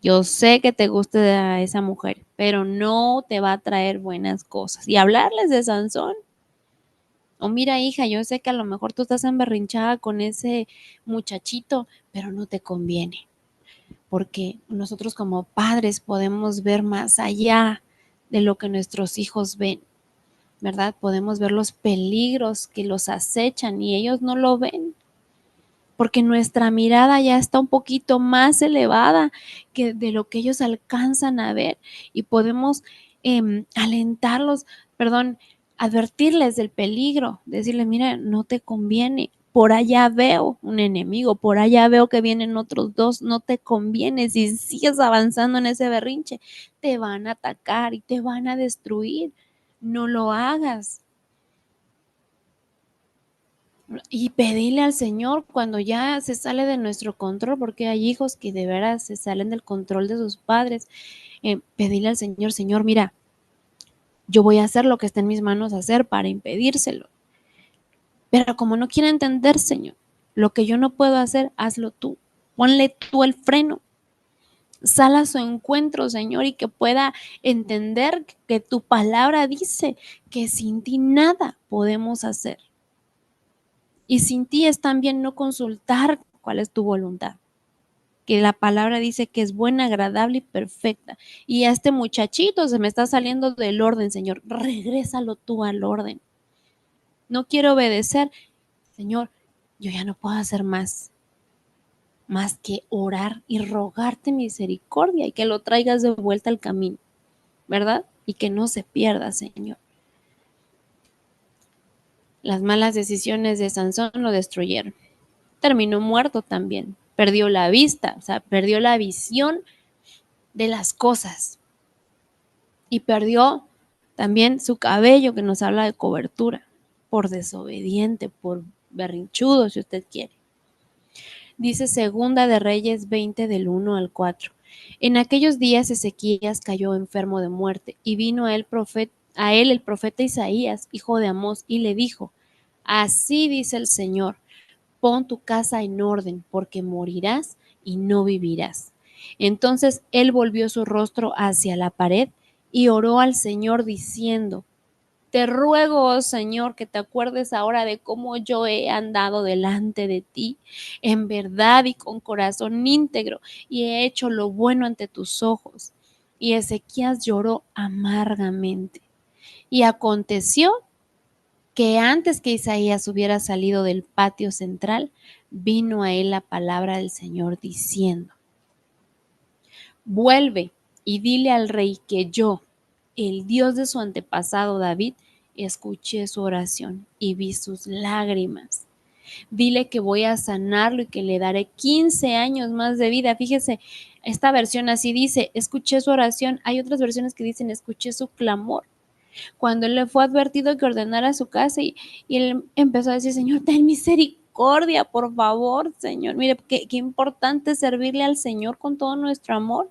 yo sé que te guste a esa mujer, pero no te va a traer buenas cosas. Y hablarles de Sansón. O mira, hija, yo sé que a lo mejor tú estás emberrinchada con ese muchachito, pero no te conviene. Porque nosotros como padres podemos ver más allá de lo que nuestros hijos ven, ¿verdad? Podemos ver los peligros que los acechan y ellos no lo ven, porque nuestra mirada ya está un poquito más elevada que de lo que ellos alcanzan a ver y podemos alentarlos, advertirles del peligro, decirles, mira, no te conviene, por allá veo un enemigo, por allá veo que vienen otros dos, no te conviene, si sigues avanzando en ese berrinche, te van a atacar y te van a destruir, no lo hagas. Y pedirle al Señor cuando ya se sale de nuestro control, porque hay hijos que de veras se salen del control de sus padres, pedirle al Señor, Señor, mira, yo voy a hacer lo que está en mis manos hacer para impedírselo. Pero como no quiere entender, Señor, lo que yo no puedo hacer, hazlo tú. Ponle tú el freno. Sal a su encuentro, Señor, y que pueda entender que tu palabra dice que sin ti nada podemos hacer. Y sin ti es también no consultar cuál es tu voluntad. Que la palabra dice que es buena, agradable y perfecta. Y a este muchachito se me está saliendo del orden, Señor. Regrésalo tú al orden. No quiero obedecer. Señor, yo ya no puedo hacer más que orar y rogarte misericordia y que lo traigas de vuelta al camino, ¿verdad? Y que no se pierda, Señor. Las malas decisiones de Sansón lo destruyeron. Terminó muerto también. Perdió la vista, o sea, perdió la visión de las cosas. Y perdió también su cabello, que nos habla de cobertura, por desobediente, por berrinchudo, si usted quiere. Dice Segunda de Reyes 20 del 1 al 4. En aquellos días Ezequías cayó enfermo de muerte y vino a él el profeta Isaías, hijo de Amós, y le dijo, así dice el Señor, pon tu casa en orden, porque morirás y no vivirás. Entonces él volvió su rostro hacia la pared y oró al Señor diciendo, te ruego, oh Señor, que te acuerdes ahora de cómo yo he andado delante de ti en verdad y con corazón íntegro y he hecho lo bueno ante tus ojos. Y Ezequías lloró amargamente. Y aconteció que antes que Isaías hubiera salido del patio central, vino a él la palabra del Señor diciendo, vuelve y dile al rey que yo, el Dios de su antepasado David, escuché su oración y vi sus lágrimas. Dile que voy a sanarlo y que le daré 15 años más de vida. Fíjese, esta versión así dice, escuché su oración. Hay otras versiones que dicen, escuché su clamor. Cuando él le fue advertido que ordenara su casa y él empezó a decir, Señor, ten misericordia misericordia, por favor, Señor. Mire, qué importante es servirle al Señor con todo nuestro amor,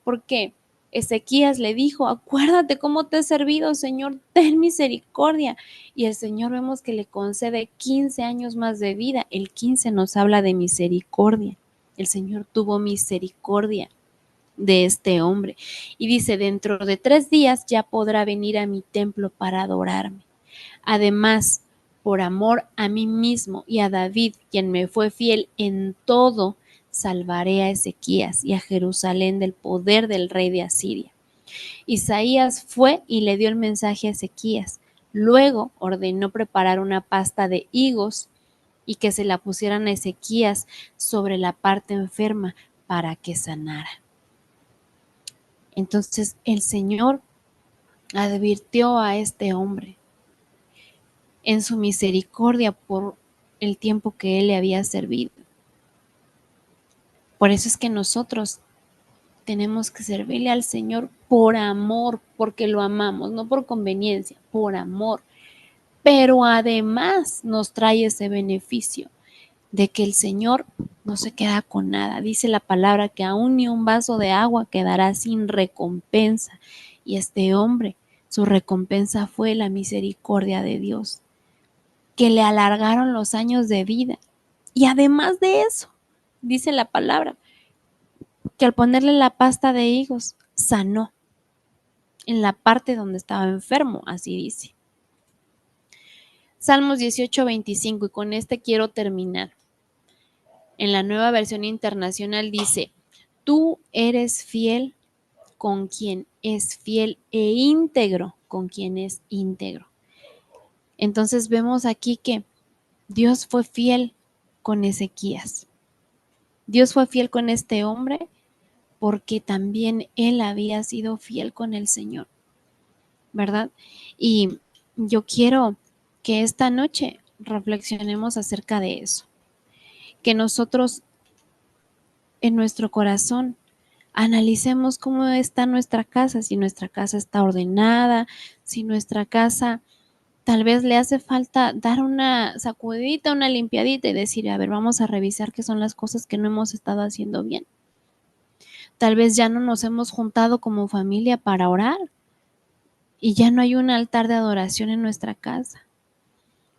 porque Ezequías le dijo, acuérdate cómo te he servido, Señor, ten misericordia. Y el Señor vemos que le concede 15 años más de vida. El 15 nos habla de misericordia. El Señor tuvo misericordia de este hombre. Y dice, dentro de 3 días ya podrá venir a mi templo para adorarme. Además, por amor a mí mismo y a David, quien me fue fiel en todo, salvaré a Ezequías y a Jerusalén del poder del rey de Asiria. Isaías fue y le dio el mensaje a Ezequías. Luego ordenó preparar una pasta de higos y que se la pusieran a Ezequías sobre la parte enferma para que sanara. Entonces el Señor advirtió a este hombre en su misericordia por el tiempo que él le había servido. Por eso es que nosotros tenemos que servirle al Señor por amor, porque lo amamos, no por conveniencia, por amor. Pero además nos trae ese beneficio de que el Señor no se queda con nada. Dice la palabra que aún ni un vaso de agua quedará sin recompensa. Y este hombre, su recompensa fue la misericordia de Dios, que le alargaron los años de vida. Y además de eso, dice la palabra, que al ponerle la pasta de higos, sanó en la parte donde estaba enfermo, así dice. Salmos 18:25, y con este quiero terminar. En la Nueva Versión Internacional dice, tú eres fiel con quien es fiel e íntegro con quien es íntegro. Entonces vemos aquí que Dios fue fiel con Ezequías. Dios fue fiel con este hombre porque también él había sido fiel con el Señor, ¿verdad? Y yo quiero que esta noche reflexionemos acerca de eso, que nosotros en nuestro corazón analicemos cómo está nuestra casa, si nuestra casa está ordenada, si nuestra casa tal vez le hace falta dar una sacudidita, una limpiadita y decir, a ver, vamos a revisar qué son las cosas que no hemos estado haciendo bien. Tal vez ya no nos hemos juntado como familia para orar y ya no hay un altar de adoración en nuestra casa,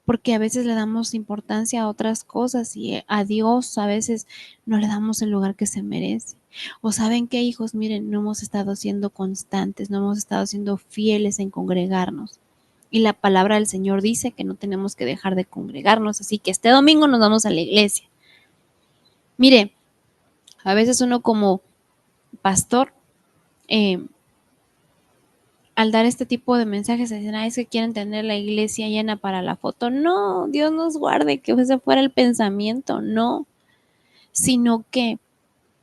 porque a veces le damos importancia a otras cosas y a Dios a veces no le damos el lugar que se merece. O saben qué, hijos, miren, no hemos estado siendo constantes, no hemos estado siendo fieles en congregarnos. Y la palabra del Señor dice que no tenemos que dejar de congregarnos, así que este domingo nos vamos a la iglesia. Mire, a veces uno como pastor, al dar este tipo de mensajes, dicen, es que quieren tener la iglesia llena para la foto. No, Dios nos guarde que ese fuera el pensamiento, no, sino que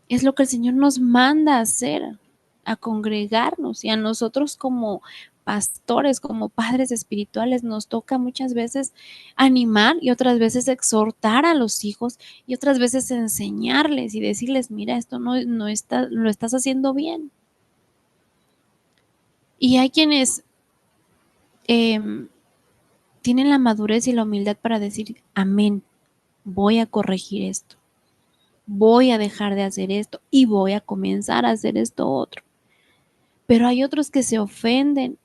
es lo que el Señor nos manda a hacer, a congregarnos, y a nosotros como pastores, como padres espirituales, nos toca muchas veces animar y otras veces exhortar a los hijos y otras veces enseñarles y decirles, mira, esto no está, lo estás haciendo bien. Y hay quienes tienen la madurez y la humildad para decir, amén, voy a corregir esto, voy a dejar de hacer esto y voy a comenzar a hacer esto otro. Pero hay otros que se ofenden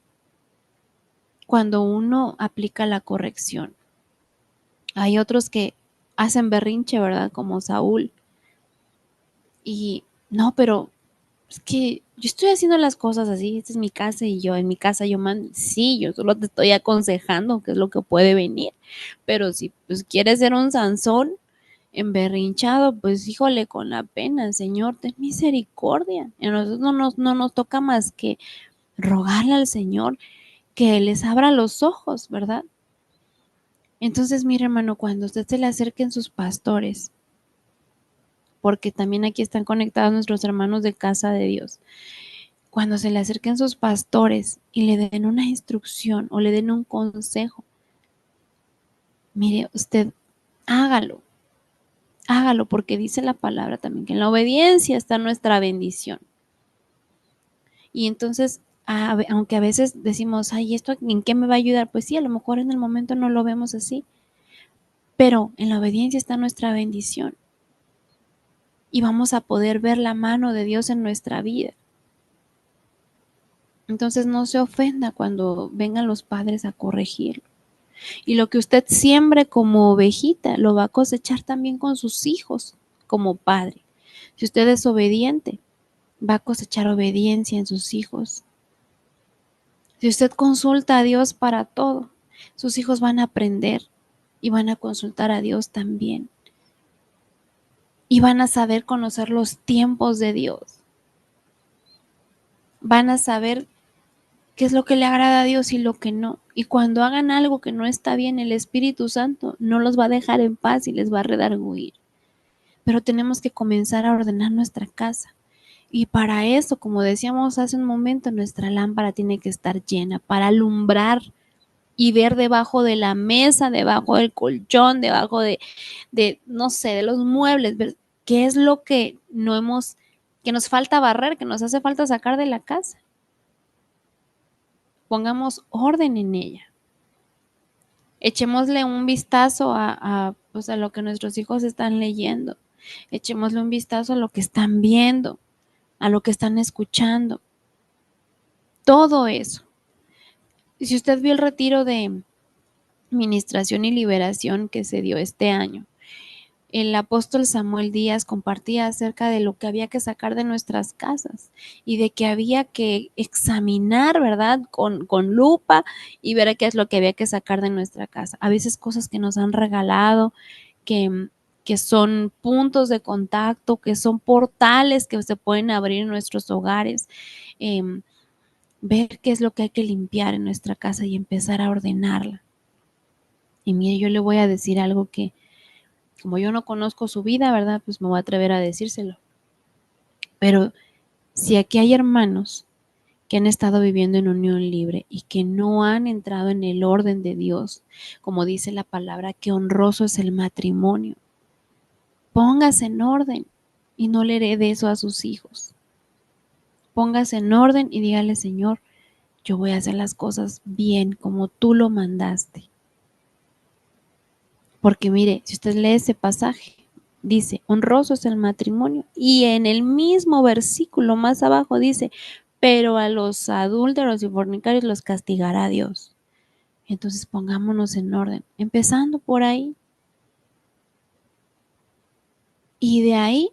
cuando uno aplica la corrección. Hay otros que hacen berrinche, ¿verdad? Como Saúl. Y no, pero es que yo estoy haciendo las cosas así, esta es mi casa y yo en mi casa yo mando. Sí, yo solo te estoy aconsejando qué es lo que puede venir. Pero si pues quieres ser un Sansón emberrinchado, pues híjole, con la pena, Señor, ten misericordia. Y a nosotros no nos toca más que rogarle al Señor que les abra los ojos, ¿verdad? Entonces, mire, hermano, cuando usted se le acerquen sus pastores, porque también aquí están conectados nuestros hermanos de casa de Dios, cuando se le acerquen sus pastores y le den una instrucción o le den un consejo, mire, usted hágalo, hágalo, porque dice la palabra también que en la obediencia está nuestra bendición. Y entonces, aunque a veces decimos, ay, ¿esto en qué me va a ayudar? Pues sí, a lo mejor en el momento no lo vemos así, pero en la obediencia está nuestra bendición y vamos a poder ver la mano de Dios en nuestra vida. Entonces no se ofenda cuando vengan los padres a corregirlo. Y lo que usted siembre como ovejita, lo va a cosechar también con sus hijos como padre. Si usted es obediente, va a cosechar obediencia en sus hijos. Si usted consulta a Dios para todo, sus hijos van a aprender y van a consultar a Dios también. Y van a saber conocer los tiempos de Dios. Van a saber qué es lo que le agrada a Dios y lo que no. Y cuando hagan algo que no está bien, el Espíritu Santo no los va a dejar en paz y les va a redarguir. Pero tenemos que comenzar a ordenar nuestra casa. Y para eso, como decíamos hace un momento, nuestra lámpara tiene que estar llena para alumbrar y ver debajo de la mesa, debajo del colchón, debajo de no sé, de los muebles, ver qué es lo que no hemos, que nos falta barrer, que nos hace falta sacar de la casa. Pongamos orden en ella. Echémosle un vistazo pues a lo que nuestros hijos están leyendo. Echémosle un vistazo a lo que están viendo, a lo que están escuchando. Todo eso. Y si usted vio el retiro de ministración y liberación que se dio este año, el apóstol Samuel Díaz compartía acerca de lo que había que sacar de nuestras casas y de que había que examinar, ¿verdad? Con lupa y ver qué es lo que había que sacar de nuestra casa. A veces cosas que nos han regalado, que, que son puntos de contacto, que son portales que se pueden abrir en nuestros hogares. Ver qué es lo que hay que limpiar en nuestra casa y empezar a ordenarla. Y mire, yo le voy a decir algo que, como yo no conozco su vida, ¿verdad? Pues me voy a atrever a decírselo. Pero si aquí hay hermanos que han estado viviendo en unión libre y que no han entrado en el orden de Dios, como dice la palabra, que honroso es el matrimonio, póngase en orden y no le herede eso a sus hijos. Póngase en orden y dígale, Señor, yo voy a hacer las cosas bien como tú lo mandaste. Porque mire, si usted lee ese pasaje, dice, honroso es el matrimonio. Y en el mismo versículo más abajo dice, pero a los adúlteros y fornicarios los castigará Dios. Entonces pongámonos en orden, empezando por ahí. Y de ahí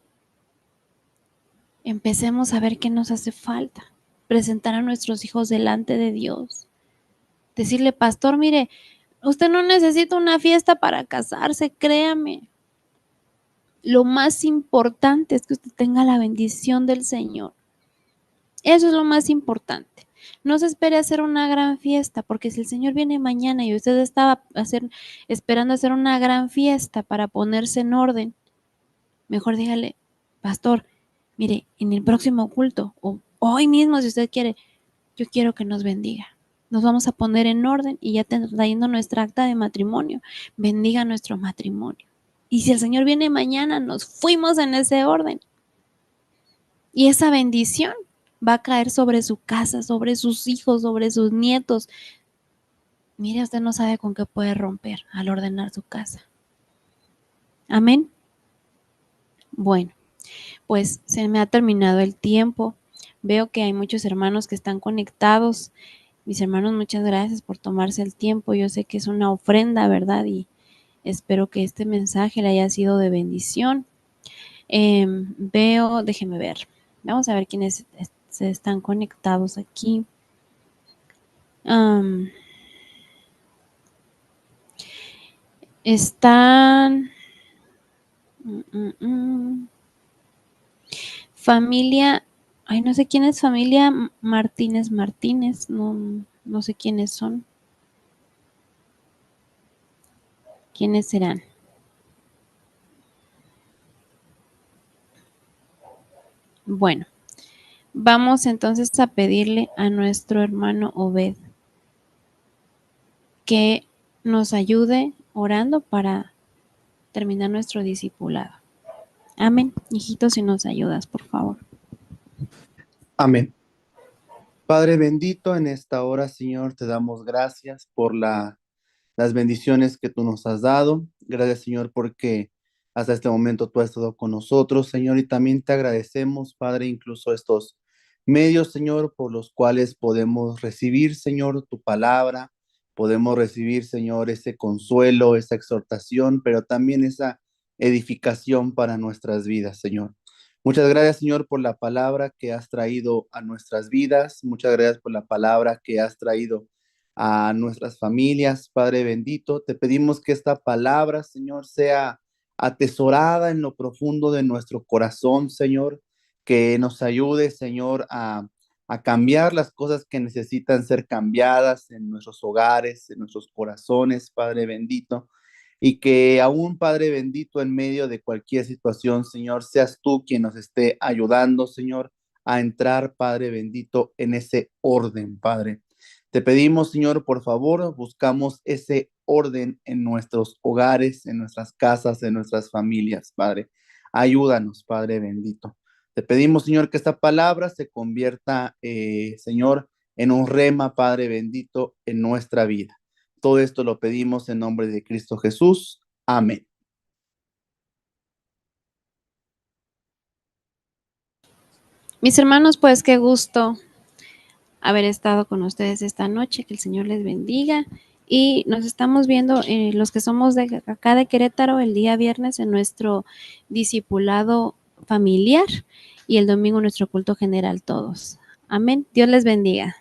empecemos a ver qué nos hace falta. Presentar a nuestros hijos delante de Dios. Decirle, pastor, mire, usted no necesita una fiesta para casarse, créame. Lo más importante es que usted tenga la bendición del Señor. Eso es lo más importante. No se espere hacer una gran fiesta, porque si el Señor viene mañana y usted estaba esperando hacer una gran fiesta para ponerse en orden, mejor dígale, pastor, mire, en el próximo culto, o hoy mismo si usted quiere, yo quiero que nos bendiga. Nos vamos a poner en orden y ya trayendo nuestra acta de matrimonio, bendiga nuestro matrimonio. Y si el Señor viene mañana, nos fuimos en ese orden. Y esa bendición va a caer sobre su casa, sobre sus hijos, sobre sus nietos. Mire, usted no sabe con qué puede romper al ordenar su casa. Amén. Bueno, pues se me ha terminado el tiempo. Veo que hay muchos hermanos que están conectados. Mis hermanos, muchas gracias por tomarse el tiempo. Yo sé que es una ofrenda, ¿verdad? Y espero que este mensaje le haya sido de bendición. Déjeme ver. Vamos a ver quiénes se están conectados aquí. Están familia, ay, no sé quién es familia Martínez Martínez, no sé quiénes son. ¿Quiénes serán? Bueno, vamos entonces a pedirle a nuestro hermano Obed que nos ayude orando para terminar nuestro discipulado. Amén. Hijito, si nos ayudas, por favor. Amén. Padre bendito, en esta hora, Señor, te damos gracias por la las bendiciones que tú nos has dado. Gracias, Señor, porque hasta este momento tú has estado con nosotros, Señor, y también te agradecemos, Padre, incluso estos medios, Señor, por los cuales podemos recibir, Señor, tu palabra, podemos recibir, Señor, ese consuelo, esa exhortación, pero también esa edificación para nuestras vidas, Señor. Muchas gracias, Señor, por la palabra que has traído a nuestras vidas. Muchas gracias por la palabra que has traído a nuestras familias, Padre bendito. Te pedimos que esta palabra, Señor, sea atesorada en lo profundo de nuestro corazón, Señor, que nos ayude, Señor, a cambiar las cosas que necesitan ser cambiadas en nuestros hogares, en nuestros corazones, Padre bendito. Y que aún, Padre bendito, en medio de cualquier situación, Señor, seas tú quien nos esté ayudando, Señor, a entrar, Padre bendito, en ese orden, Padre. Te pedimos, Señor, por favor, buscamos ese orden en nuestros hogares, en nuestras casas, en nuestras familias, Padre. Ayúdanos, Padre bendito. Te pedimos, Señor, que esta palabra se convierta, Señor, en un rema, Padre bendito, en nuestra vida. Todo esto lo pedimos en nombre de Cristo Jesús. Amén. Mis hermanos, pues qué gusto haber estado con ustedes esta noche, que el Señor les bendiga y nos estamos viendo los que somos de acá de Querétaro el día viernes en nuestro discipulado familiar y el domingo nuestro culto general todos. Amén. Dios les bendiga.